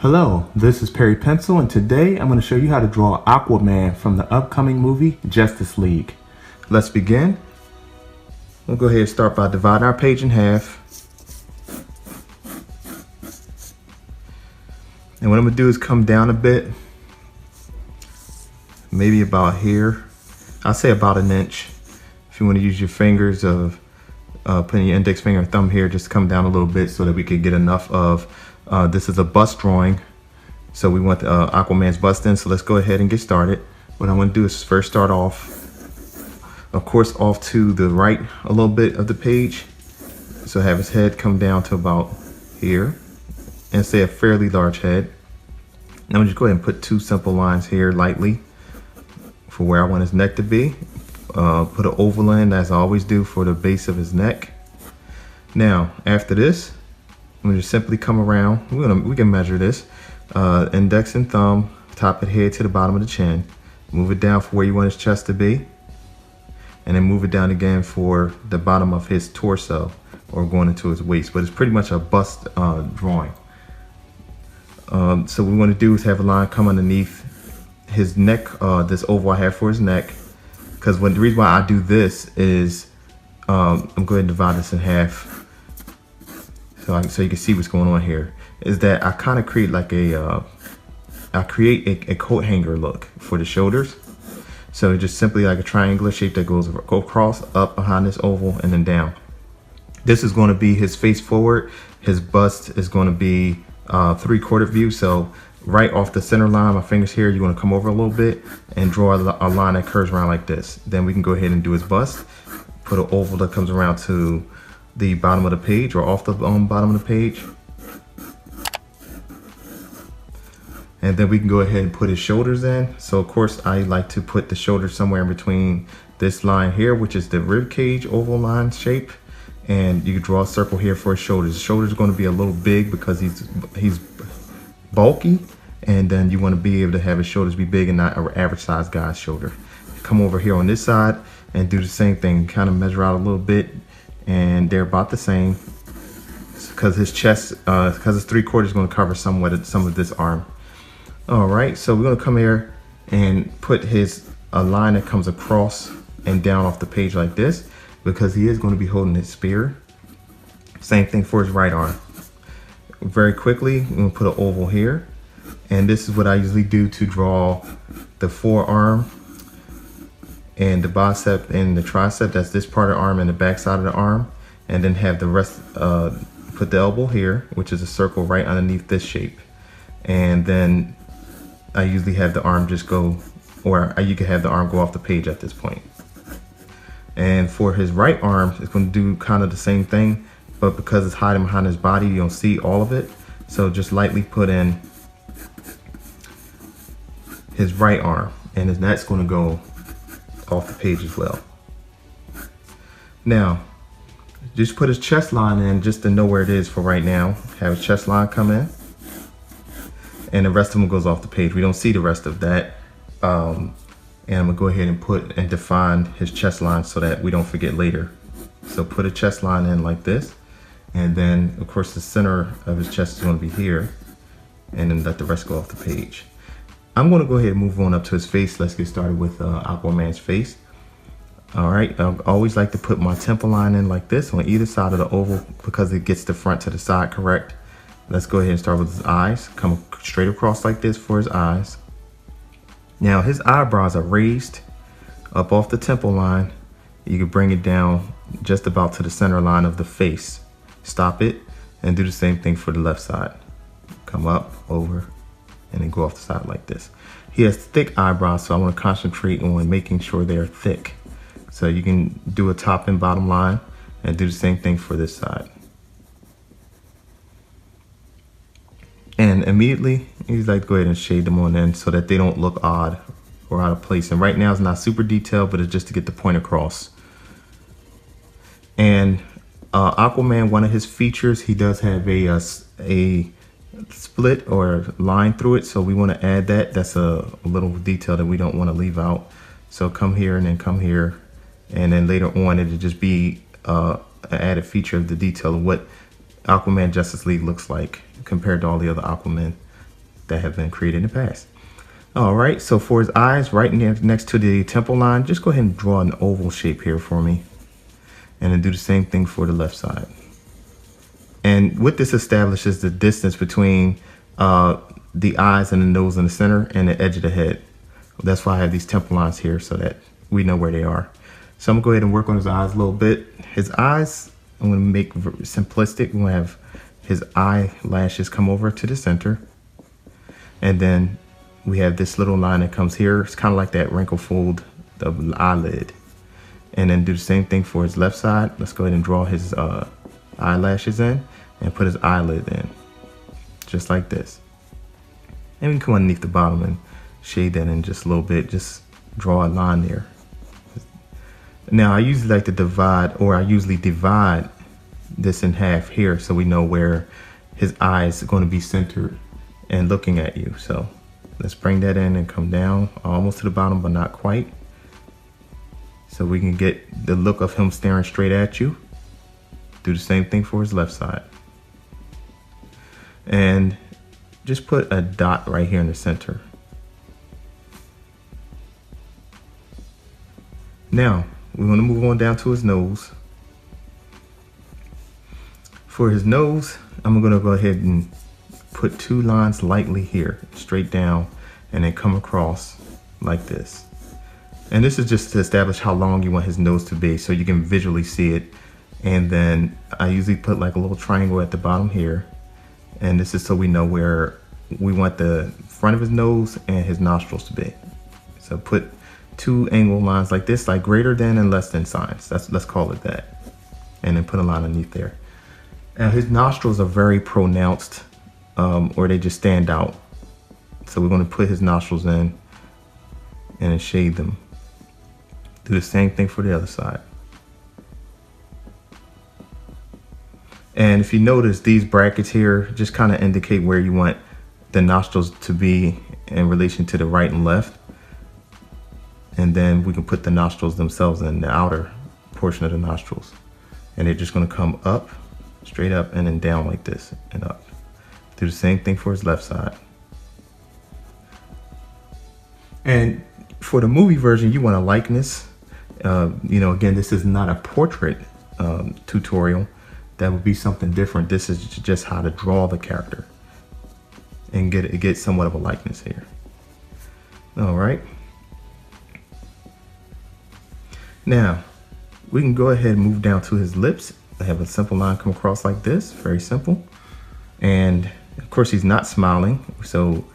Hello, this is Perry Pencil, and today I'm going to show you how to draw Aquaman from the upcoming movie Justice League. Let's begin. We'll go ahead and start by dividing our page in half. And what I'm going to do is come down a bit, maybe about here. I'll say about an inch. If you want to use your fingers of putting your index finger and thumb here, just come down a little bit so that we could get enough of this is a bust drawing, so we want Aquaman's bust in. So let's go ahead and get started. What I'm going to do is first start off, of course, off to the right a little bit of the page. So have his head come down to about here, and say a fairly large head. Now I'm just go ahead and put two simple lines here lightly for where I want his neck to be. Put an oval in, as I always do, for the base of his neck. Now after this, I'm gonna just simply come around. We can measure this. Index and thumb, top of the head to the bottom of the chin. Move it down for where you want his chest to be. And then move it down again for the bottom of his torso, or going into his waist. But it's pretty much a bust drawing. So what we want to do is have a line come underneath his neck, this oval I have for his neck. Because the reason why I do this is, I'm going to divide this in half. So you can see what's going on here, is that I kind of create like a coat hanger look for the shoulders. So just simply like a triangular shape that goes across, up behind this oval, and then down. This is going to be his face forward. His bust is going to be 3/4 view. So right off the center line, my fingers here, you're going to come over a little bit and draw a line that curves around like this. Then we can go ahead and do his bust. Put an oval that comes around to the bottom of the page, or off the bottom of the page. And then we can go ahead and put his shoulders in. So of course I like to put the shoulders somewhere in between this line here, which is the rib cage oval line shape. And you can draw a circle here for his shoulders. His shoulders are going to be a little big because he's bulky. And then you want to be able to have his shoulders be big and not an average size guy's shoulder. Come over here on this side and do the same thing. Kind of measure out a little bit, and they're about the same, because his chest, because it's 3/4 is going to cover some of this arm. All right, so we're going to come here and put a line that comes across and down off the page like this, because he is going to be holding his spear. Same thing for his right arm. Very quickly, we're going to put an oval here, and this is what I usually do to draw the forearm and the bicep and the tricep. That's this part of the arm and the back side of the arm. And then have the rest, put the elbow here, which is a circle right underneath this shape. And then I usually have the arm just go, or you can have the arm go off the page at this point. And for his right arm, it's going to do kind of the same thing, but because it's hiding behind his body, you don't see all of it. So just lightly put in his right arm, and that's going to go off the page as well. Now, just put his chest line in just to know where it is for right now. Have his chest line come in, and the rest of them goes off the page. We don't see the rest of that. And I'm gonna go ahead and put and define his chest line so that we don't forget later. So put a chest line in like this, and then of course the center of his chest is going to be here, and then let the rest go off the page. I'm going to go ahead and move on up to his face. Let's get started with Aquaman's face. All right, I always like to put my temple line in like this on either side of the oval, because it gets the front to the side correct. Let's go ahead and start with his eyes. Come straight across like this for his eyes. Now his eyebrows are raised up off the temple line. You can bring it down just about to the center line of the face. Stop it and do the same thing for the left side. Come up, over, and then go off the side like this. He has thick eyebrows, so I want to concentrate on making sure they're thick. So you can do a top and bottom line and do the same thing for this side. And immediately, you just like to go ahead and shade them on in so that they don't look odd or out of place. And right now it's not super detailed, but it's just to get the point across. And Aquaman, one of his features, he does have a split or line through it, so we want to add that. That's a little detail that we don't want to leave out. So come here and then come here, and then later on it'll just be an added feature of the detail of what Aquaman Justice League looks like compared to all the other Aquaman that have been created in the past. All right, so for his eyes, right next to the temple line, just go ahead and draw an oval shape here for me. And then do the same thing for the left side. And what this establishes the distance between the eyes and the nose in the center and the edge of the head. That's why I have these temple lines here so that we know where they are. So I'm gonna go ahead and work on his eyes a little bit. His eyes, I'm gonna make simplistic. I'm gonna have his eyelashes come over to the center. And then we have this little line that comes here. It's kind of like that wrinkle fold of the eyelid. And then do the same thing for his left side. Let's go ahead and draw his eyelashes in and put his eyelid in, just like this. And we can come underneath the bottom and shade that in just a little bit, just draw a line there. Now I usually like to divide this in half here so we know where his eyes are going to be centered and looking at you. So let's bring that in and come down almost to the bottom, but not quite. So we can get the look of him staring straight at you. Do the same thing for his left side. And just put a dot right here in the center. Now, we want to move on down to his nose. For his nose, I'm going to go ahead and put 2 lines lightly here, straight down, and then come across like this. And this is just to establish how long you want his nose to be so you can visually see it. And then I usually put like a little triangle at the bottom here. And this is so we know where we want the front of his nose and his nostrils to be. So put 2 angle lines like this, like greater than and less than signs. Let's call it that. And then put a line underneath there. Now his nostrils are very pronounced, or they just stand out. So we're going to put his nostrils in and then shade them. Do the same thing for the other side. And if you notice, these brackets here just kind of indicate where you want the nostrils to be in relation to the right and left. And then we can put the nostrils themselves in the outer portion of the nostrils. And they're just going to come up, straight up, and then down like this and up. Do the same thing for his left side. And for the movie version, you want a likeness. You know, again, this is not a portrait tutorial. That would be something different. This is just how to draw the character and get somewhat of a likeness here. All right. Now we can go ahead and move down to his lips. I have a simple line come across like this, very simple. And of course he's not smiling, so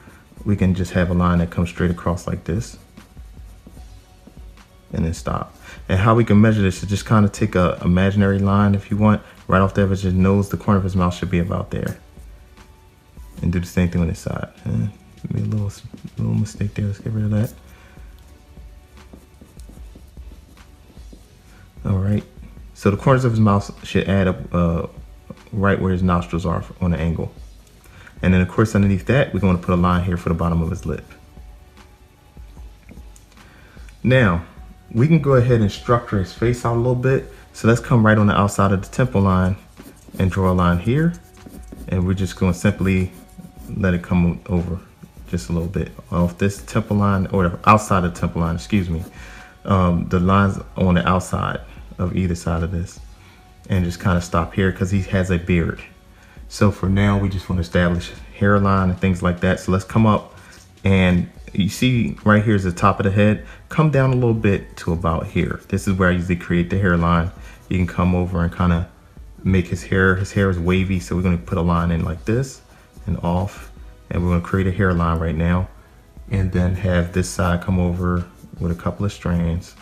we can just have a line that comes straight across like this and then stop. And how we can measure this is just kind of take a imaginary line if you want, right off the edge of his nose. The corner of his mouth should be about there. And do the same thing on this side. Made a little mistake there. Let's get rid of that. All right. So the corners of his mouth should add up right where his nostrils are on the angle. And then of course underneath that, we're going to put a line here for the bottom of his lip. Now, we can go ahead and structure his face out a little bit. So let's come right on the outside of the temple line and draw a line here. And we're just going to simply let it come over just a little bit off this temple line, or the outside of the temple line, excuse me. The lines on the outside of either side of this, and just kind of stop here because he has a beard. So for now, we just want to establish hairline and things like that. So let's come up, and you see right here is the top of the head. Come down a little bit to about here. This is where I usually create the hairline. You can come over and kind of make his hair. His hair is wavy, so we're going to put a line in like this and off, and we're going to create a hairline right now, and then have this side come over with a couple of strands,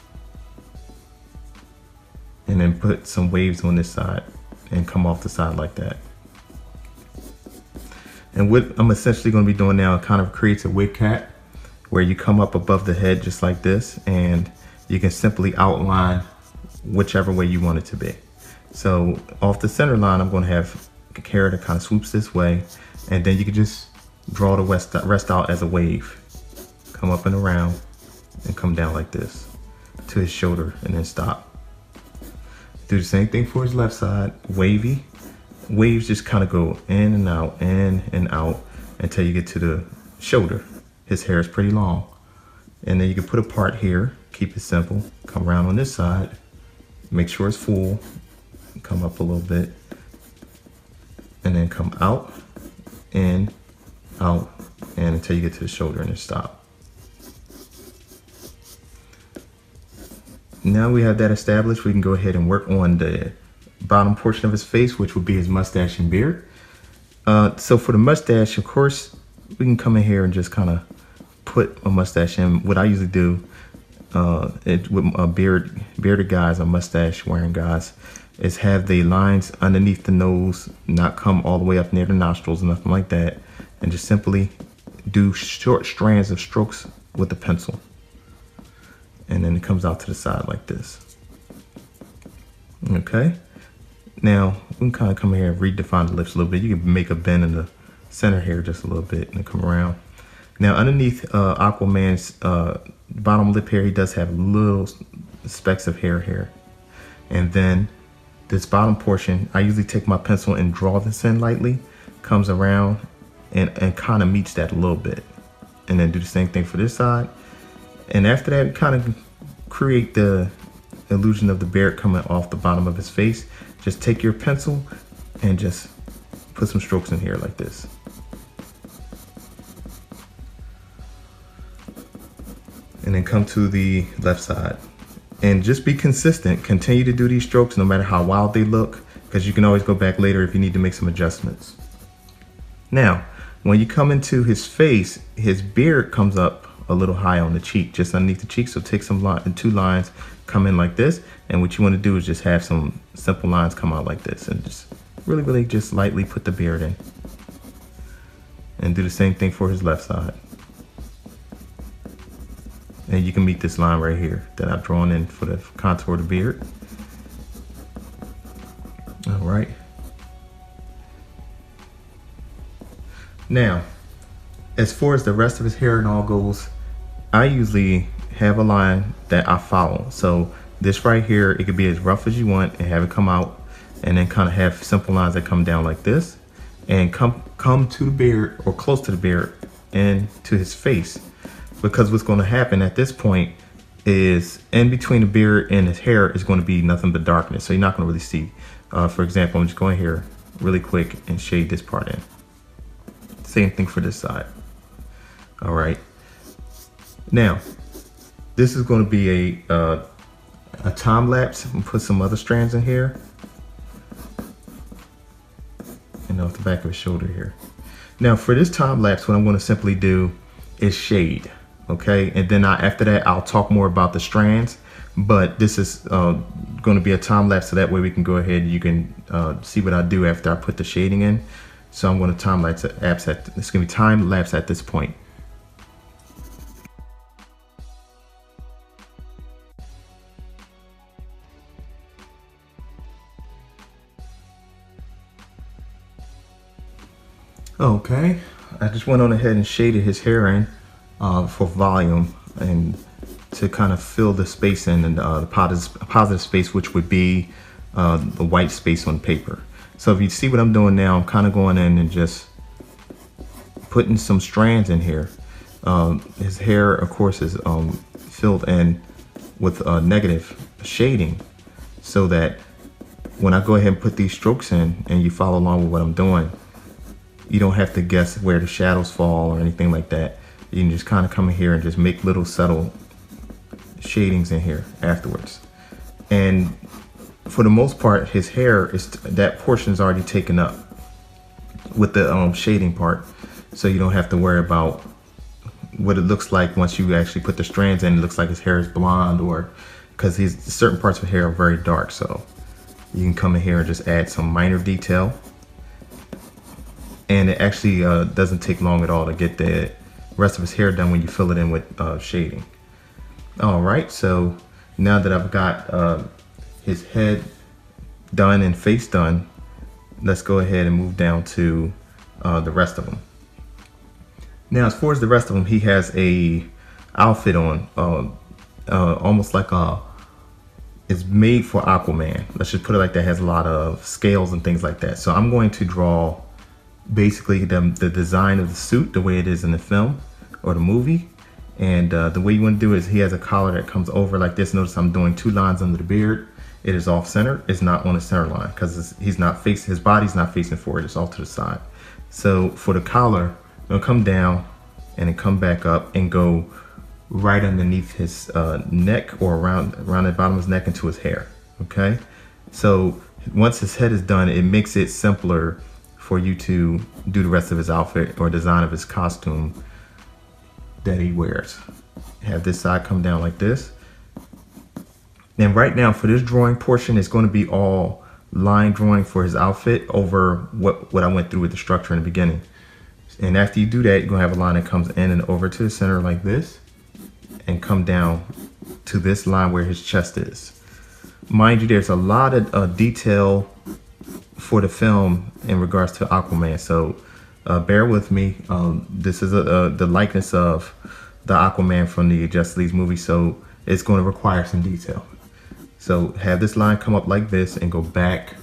and then put some waves on this side and come off the side like that. And what I'm essentially going to be doing now kind of creates a wig cap where you come up above the head just like this, and you can simply outline whichever way you want it to be. So off the center line, I'm going to have a hair that kind of swoops this way, and then you can just draw the rest out as a wave. Come up and around and come down like this to his shoulder and then stop. Do the same thing for his left side, wavy. Waves just kind of go in and out until you get to shoulder. His hair is pretty long. And then you can put a part here, keep it simple, come around on this side, make sure it's full, come up a little bit, and then come out, in, out, and until you get to the shoulder and then stop. Now we have that established, we can go ahead and work on the bottom portion of his face, which would be his mustache and beard. So for the mustache, of course, we can come in here and just kind of put a mustache in. What I usually do with bearded guys or mustache wearing guys is have the lines underneath the nose not come all the way up near the nostrils, nothing like that, and just simply do short strands of strokes with the pencil. And then it comes out to the side like this. Okay. Now we can kind of come here and redefine the lips a little bit. You can make a bend in the center here just a little bit and come around. Now underneath Aquaman's bottom lip here, he does have little specks of hair here. And then this bottom portion, I usually take my pencil and draw this in lightly, comes around and kind of meets that a little bit. And then do the same thing for this side. And after that, kind of create the illusion of the beard coming off the bottom of his face. Just take your pencil and just put some strokes in here like this. And then come to the left side. And just be consistent. Continue to do these strokes no matter how wild they look, because you can always go back later if you need to make some adjustments. Now, when you come into his face, his beard comes up a little high on the cheek, just underneath the cheek. So take two lines, come in like this. And what you want to do is just have some simple lines come out like this and just really just lightly put the beard in. And do the same thing for his left side. And you can meet this line right here that I've drawn in for the contour of the beard. All right. Now, as far as the rest of his hair and all goes, I usually have a line that I follow. So this right here, it could be as rough as you want and have it come out, and then kind of have simple lines that come down like this and come to the beard or close to the beard and to his face. Because what's going to happen at this point is in between the beard and his hair is going to be nothing but darkness. So you're not going to really see. For example, I'm just going here really quick and shade this part in. Same thing for this side. All right. Now, this is going to be a time lapse. I'm gonna put some other strands in here. And off the back of his shoulder here. Now for this time lapse, what I'm going to simply do is shade. Okay, and then after that, I'll talk more about the strands. But this is going to be a time lapse, so that way we can go ahead and you can see what I do after I put the shading in. So I'm going to time lapse at it's going to be time lapse at this point. Okay, I just went on ahead and shaded his hair in for volume and to kind of fill the space in, and the positive space, which would be the white space on paper. So if you see what I'm doing now, I'm kind of going in and just putting some strands in here. His hair, of course, is filled in with negative shading, so that when I go ahead and put these strokes in and you follow along with what I'm doing, you don't have to guess where the shadows fall or anything like that. You can just kind of come in here and just make little subtle shadings in here afterwards. And for the most part, his hair is that portion is already taken up with the shading part, so you don't have to worry about what it looks like once you actually put the strands in. It looks like his hair is blonde, or because certain parts of hair are very dark. So you can come in here and just add some minor detail. And it actually doesn't take long at all to get the rest of his hair done when you fill it in with shading. All right, so now that I've got his head done and face done, let's go ahead and move down to the rest of him. Now, as far as the rest of him, he has a outfit on, almost like it's made for Aquaman. Let's just put it like that. It has a lot of scales and things like that. So I'm going to draw basically the design of the suit the way it is in the film or the movie. And the way you want to do it is he has a collar that comes over like this. Notice I'm doing 2 lines under the beard. It is off center. It's not on the center line because he's not facing, his body's not facing forward. It's off to the side. So for the collar, it'll come down and then come back up and go right underneath his neck or around the bottom of his neck into his hair. Okay. So once his head is done, it makes it simpler for you to do the rest of his outfit or design of his costume that he wears. Have this side come down like this. Then right now for this drawing portion, it's going to be all line drawing for his outfit over what I went through with the structure in the beginning. And after you do that, you're going to have a line that comes in and over to the center like this and come down to this line where his chest is. Mind you, there's a lot of detail for the film in regards to Aquaman, so bear with me. This is the likeness of the Aquaman from the Justice League movie, so it's going to require some detail. So have this line come up like this and go back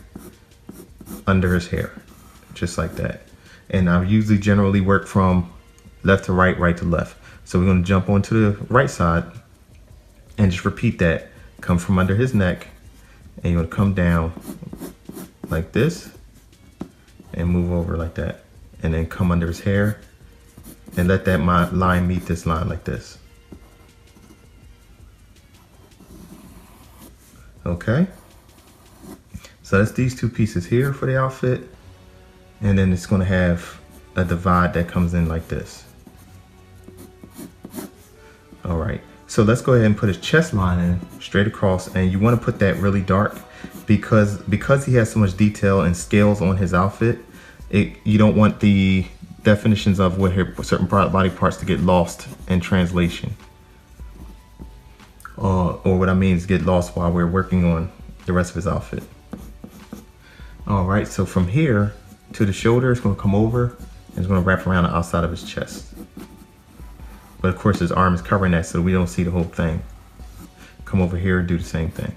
under his hair, just like that. And I usually generally work from left to right, right to left. So we're going to jump onto the right side and just repeat that. Come from under his neck and you're going to come down like this and move over like that. And then come under his hair and let that line meet this line like this. Okay. So that's these 2 pieces here for the outfit. And then it's going to have a divide that comes in like this. All right. So let's go ahead and put his chest line in straight across. And you want to put that really dark because he has so much detail and scales on his outfit. You don't want the definitions of certain body parts to get lost in translation. Or what I mean is get lost while we're working on the rest of his outfit. All right, so from here to the shoulder, it's going to come over and it's going to wrap around the outside of his chest. But of course his arm is covering that so we don't see the whole thing. Come over here and do the same thing.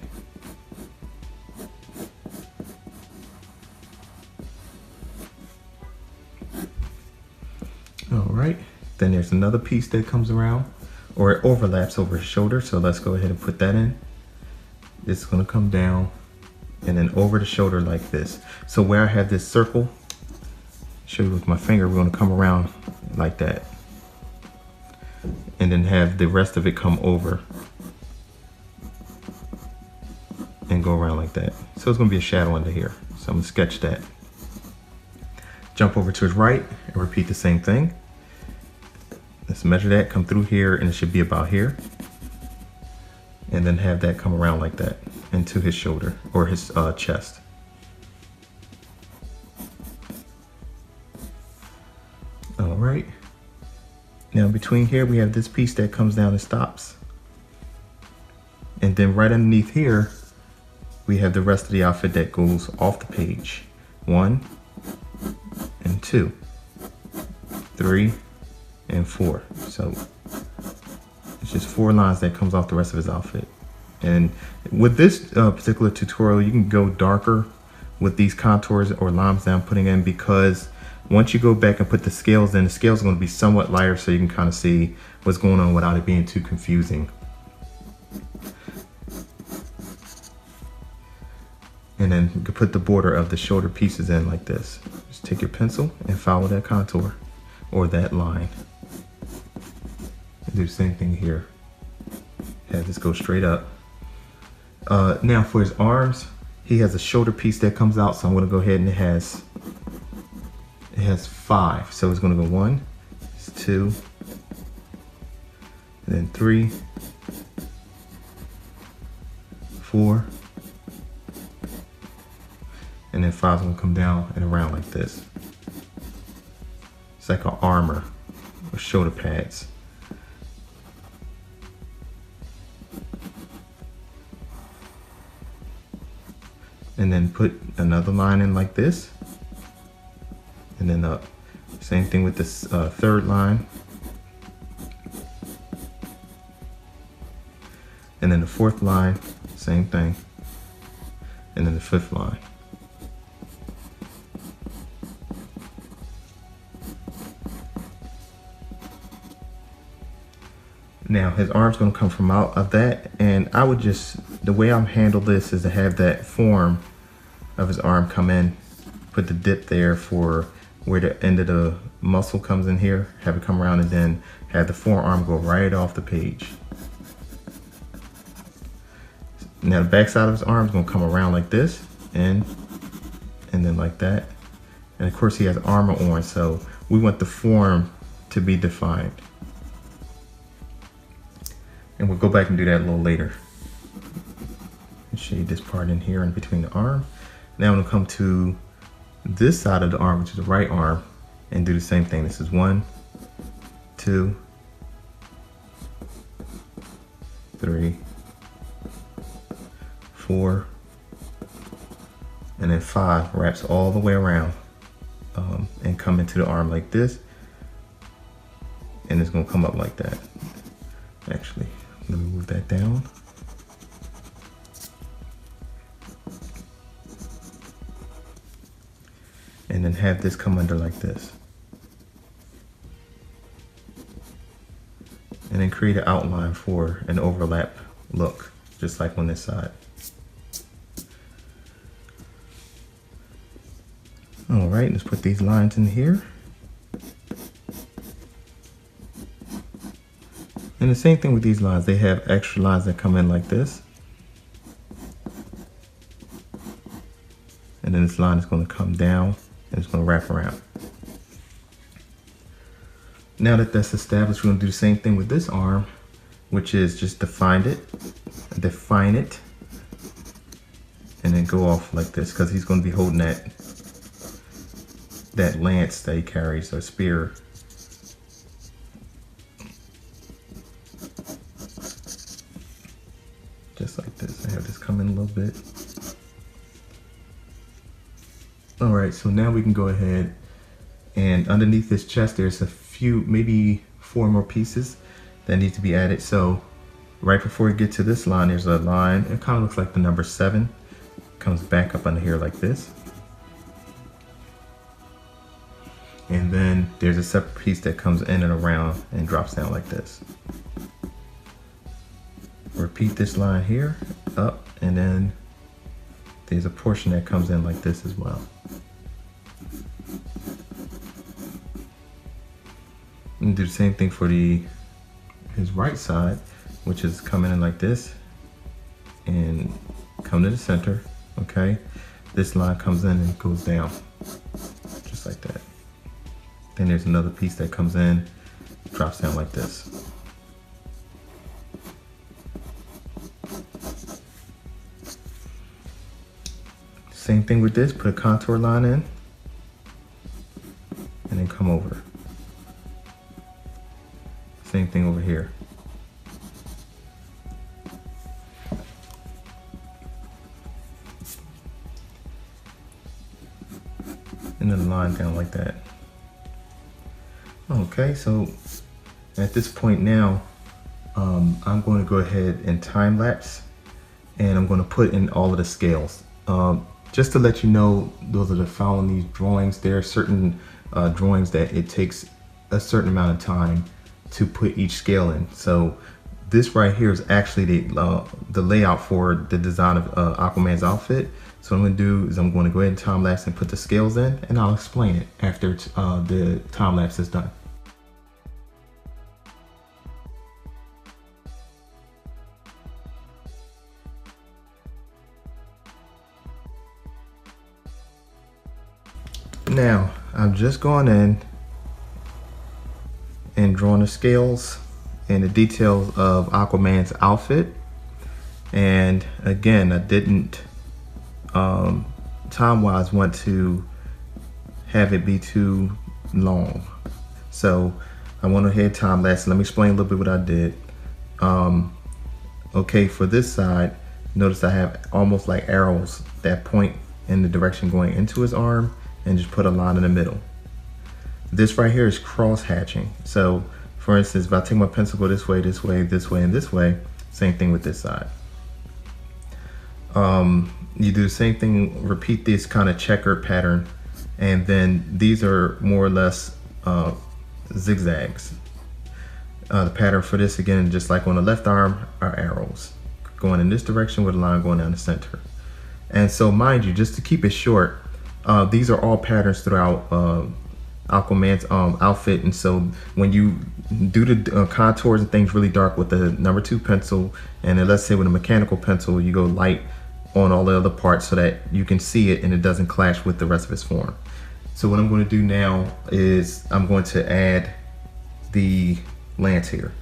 All right, then there's another piece that comes around or it overlaps over his shoulder. So let's go ahead and put that in. It's going to come down and then over the shoulder like this. So where I have this circle, show you with my finger, we're going to come around like that. And then have the rest of it come over and go around like that. So it's going to be a shadow under here. So I'm going to sketch that. Jump over to his right and repeat the same thing. Let's measure that, come through here, and it should be about here. And then have that come around like that into his shoulder or his chest. All right. Now between here, we have this piece that comes down and stops. And then right underneath here, we have the rest of the outfit that goes off the page. 1 and 2, 3 and 4. So it's just 4 lines that comes off the rest of his outfit. And with this particular tutorial, you can go darker with these contours or lines that I'm putting in, because once you go back and put the scales in, the scales are going to be somewhat lighter so you can kind of see what's going on without it being too confusing. And then you can put the border of the shoulder pieces in like this. Just take your pencil and follow that contour or that line. And do the same thing here. Have this go straight up. Now for his arms, he has a shoulder piece that comes out, so I'm going to go ahead and it has 5. So it's going to go 1, 2, and then 3, 4, and then 5 is going to come down and around like this. It's like an armor or shoulder pads. And then put another line in like this. And then up. Same thing with this third line. And then the 4th line, same thing. And then the 5th line. Now his arm's gonna come from out of that, and I would just, the way I'm handle this is to have that form of his arm come in, put the dip there for where the end of the muscle comes in here, have it come around, and then have the forearm go right off the page. Now the back side of his arm is gonna come around like this, and then like that. And of course he has armor on, so we want the form to be defined. And we'll go back and do that a little later. Shade this part in here in between the arm. Now I'm gonna come to this side of the arm, which is the right arm, and do the same thing. This is 1, 2, 3, 4, and then 5 wraps all the way around and come into the arm like this, and it's gonna come up like that. Actually, let me move that down. And then have this come under like this. And then create an outline for an overlap look, just like on this side. All right, let's put these lines in here. And the same thing with these lines, they have extra lines that come in like this. And then this line is going to come down and it's going to wrap around. Now that that's established, we're going to do the same thing with this arm, which is just define it, and then go off like this, because he's going to be holding that lance that he carries, or spear. Just like this. I have this come in a little bit. All right, so now we can go ahead, and underneath this chest there's a few, maybe 4 more pieces that need to be added. So right before we get to this line, there's a line, it kind of looks like the number 7, comes back up under here like this. And then there's a separate piece that comes in and around and drops down like this. Repeat this line here, up, and then there's a portion that comes in like this as well. And do the same thing for his right side, which is coming in like this and come to the center, okay? This line comes in and goes down, just like that. Then there's another piece that comes in, drops down like this. Same thing with this, put a contour line in, and then come over. Same thing over here. And then line down like that. Okay, so at this point now, I'm going to go ahead and time lapse, and I'm going to put in all of the scales. Just to let you know, those are the following these drawings. There are certain drawings that it takes a certain amount of time to put each scale in. So this right here is actually the layout for the design of Aquaman's outfit. So what I'm going to do is I'm going to go ahead and time lapse and put the scales in, and I'll explain it after the time lapse is done. Now, I've just gone in and drawn the scales and the details of Aquaman's outfit. And again, I didn't time-wise want to have it be too long. So I went ahead time lapse. Let me explain a little bit what I did. Okay, for this side, notice I have almost like arrows that point in the direction going into his arm, and just put a line in the middle. This right here is cross hatching. So for instance, if I take my pencil, go this way, this way, this way, and this way, same thing with this side. You do the same thing, repeat this kind of checker pattern, and then these are more or less zigzags. The pattern for this, again, just like on the left arm, are arrows going in this direction with a line going down the center. And so mind you, just to keep it short, these are all patterns throughout Aquaman's outfit. And so when you do the contours and things really dark with the number 2 pencil, and then let's say with a mechanical pencil, you go light on all the other parts so that you can see it and it doesn't clash with the rest of his form. So what I'm going to do now is I'm going to add the lance here,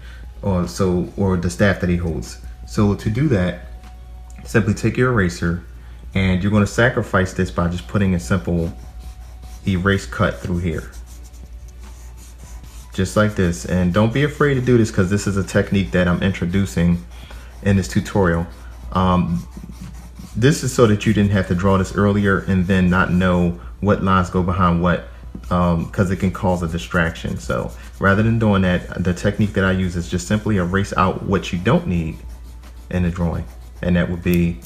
or the staff that he holds. So to do that, simply take your eraser, and you're going to sacrifice this by just putting a simple erase cut through here, just like this. And don't be afraid to do this, because this is a technique that I'm introducing in this tutorial. This is so that you didn't have to draw this earlier and then not know what lines go behind what, because it can cause a distraction. So rather than doing that, the technique that I use is just simply erase out what you don't need in the drawing, and that would be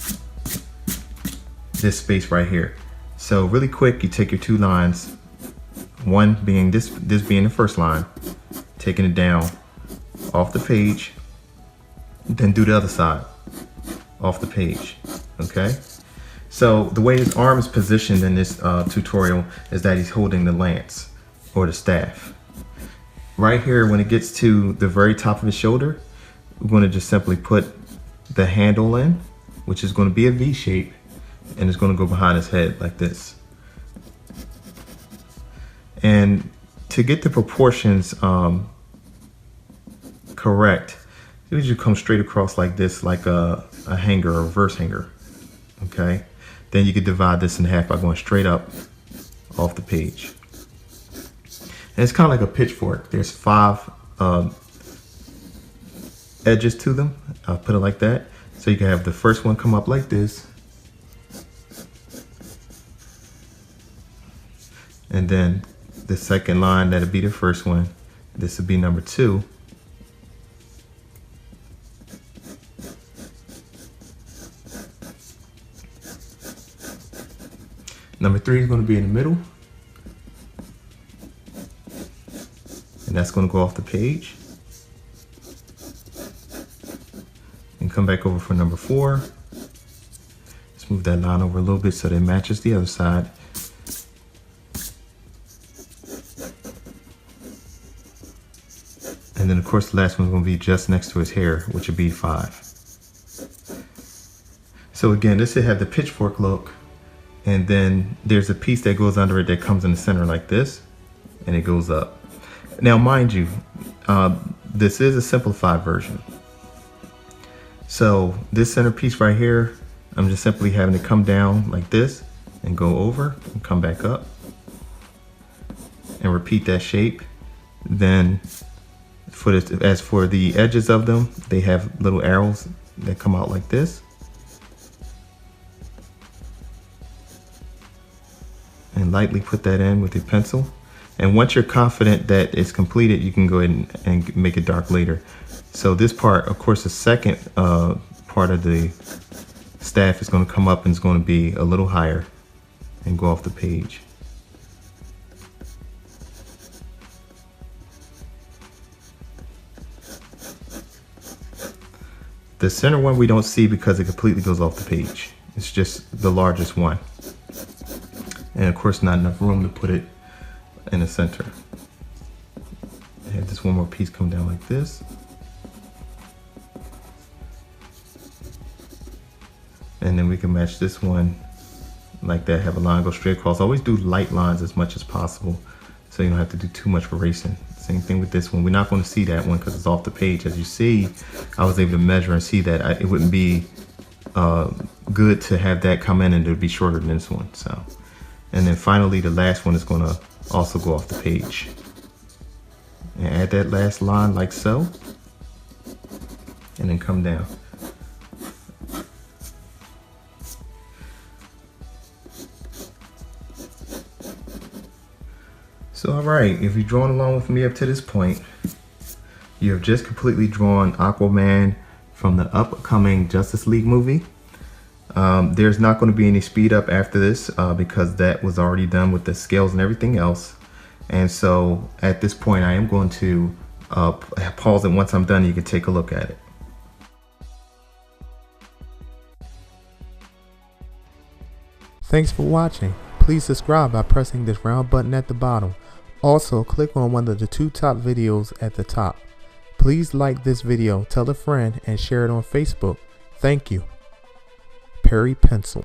this space right here. So really quick, you take your 2 lines, one being this being the first line, taking it down off the page, then do the other side off the page. Okay, so the way his arm is positioned in this tutorial is that he's holding the lance or the staff. Right here, when it gets to the very top of his shoulder, we're going to just simply put the handle in, which is going to be a V shape, and it's going to go behind his head like this. And to get the proportions correct, you just come straight across like this, like a hanger or reverse hanger. Okay, then you could divide this in half by going straight up off the page. And it's kind of like a pitchfork. There's 5 edges to them. I'll put it like that. So you can have the first one come up like this, and then the second line, that'll be the first one. This would be number 2. Number 3 is going to be in the middle, and that's going to go off the page. And come back over for number 4. Let's move that line over a little bit so that it matches the other side. And then of course the last one's going to be just next to his hair, which would be 5. So again, this should have the pitchfork look. And then there's a piece that goes under it that comes in the center like this, and it goes up. Now, mind you, this is a simplified version. So this center piece right here, I'm just simply having it come down like this and go over and come back up and repeat that shape. Then as for the edges of them, they have little arrows that come out like this. And lightly put that in with your pencil. And once you're confident that it's completed, you can go ahead and make it dark later. So this part, of course, the second part of the staff is going to come up and it's going to be a little higher and go off the page. The center one we don't see because it completely goes off the page. It's just the largest one. And of course, not enough room to put it in the center. I have this one more piece come down like this. And then we can match this one like that, have a line go straight across. Always do light lines as much as possible so you don't have to do too much erasing. Same thing with this one. We're not going to see that one because it's off the page. As you see, I was able to measure and see that it wouldn't be good to have that come in and it would be shorter than this one. So. And then finally, the last one is going to also go off the page. And add that last line like so. And then come down. So all right, if you're drawing along with me up to this point, you have just completely drawn Aquaman from the upcoming Justice League movie. There's not going to be any speed up after this because that was already done with the scales and everything else. And so at this point, I am going to pause it once I'm done. You can take a look at it. Thanks for watching. Please subscribe by pressing this round button at the bottom. Also, click on one of the 2 top videos at the top. Please like this video, tell a friend, and share it on Facebook. Thank you. Perry Pencil.